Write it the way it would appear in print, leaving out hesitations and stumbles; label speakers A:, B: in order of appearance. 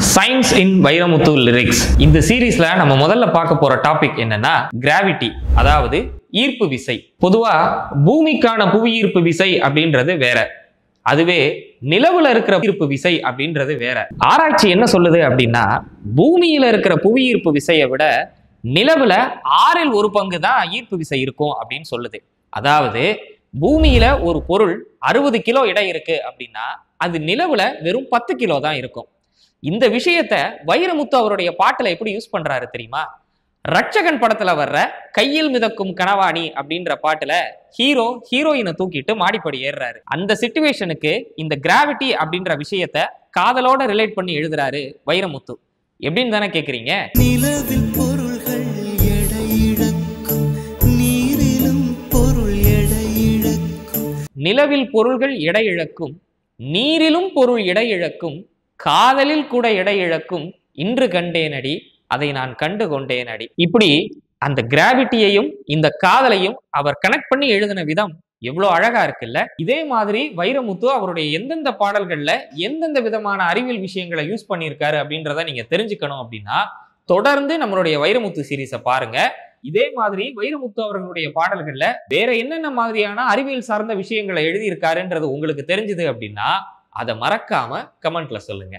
A: Science in Vairamuthu lyrics. இந்த சீரீஸ்ல நம்ம முதல்ல பார்க்க போற டாபிக் என்னன்னா கிராவிட்டி, அதாவது ஈர்ப்பு விசை. பொதுவா பூமிக்கான புவி ஈர்ப்பு விசை அப்படின்றது வேற, அதுவே நிலவுல இருக்கிற ஈர்ப்பு விசை அப்படின்றது வேற. ஆராய்ச்சி என்ன சொல்லுது அப்படின்னா, பூமியில இருக்கிற புவி ஈர்ப்பு விசையை விட நிலவுல 1/6 தான் ஈர்ப்பு விசை இருக்கும் அப்படின்னு சொல்லுது. அதாவது பூமியில ஒரு பொருள் 60 கிலோ எடை இருக்கு அப்படின்னா அது நிலவுல வெறும் 10 கிலோ தான் இருக்கும். இந்த விஷயத்த வைரமுத்து அவருடைய பாட்டுல எப்படி யூஸ் பண்றாரு தெரியுமா? ரட்சகன் படத்துல வர்ற கையில் மிதக்கும் கனவாணி அப்படின்ற பாட்டுல ஹீரோயினை தூக்கிட்டு மாடிப்படி ஏறுறாரு. அந்த சிச்சுவேஷனுக்கு இந்த கிராவிட்டி அப்படின்ற விஷயத்த காதலோட ரிலேட் பண்ணி எழுதுறாரு வைரமுத்து. எப்படின்னு தானே கேக்குறீங்க?
B: நிலவில் பொருள்கள் எடை இழக்கும், நீரிலும் பொருள் எடை இழக்கும்.
A: நிலவில் பொருள்கள் எடை இழக்கும், நீரிலும் பொருள் எடை இழக்கும், காதலில் கூட எடை இழக்கும், இன்று கண்டேனடி அதை நான் கண்டு கொண்டேனடி. இப்படி அந்த கிராவிட்டியையும் இந்த காதலையும் அவர் கனெக்ட் பண்ணி எழுதின விதம் எவ்வளவு அழகா இருக்குல்ல. இதே மாதிரி வைரமுத்து அவருடைய எந்தெந்த பாடல்கள்ல எந்தெந்த விதமான அறிவியல் விஷயங்களை யூஸ் பண்ணியிருக்காரு அப்படின்றத நீங்க தெரிஞ்சுக்கணும் அப்படின்னா தொடர்ந்து நம்மளுடைய வைரமுத்து சீரீஸை பாருங்க. இதே மாதிரி வைரமுத்து அவர்களுடைய பாடல்கள்ல வேற என்னென்ன மாதிரியான அறிவியல் சார்ந்த விஷயங்களை எழுதியிருக்காருன்றது உங்களுக்கு தெரிஞ்சது அப்படின்னா அதை மறக்காம கமெண்ட்ல சொல்லுங்க.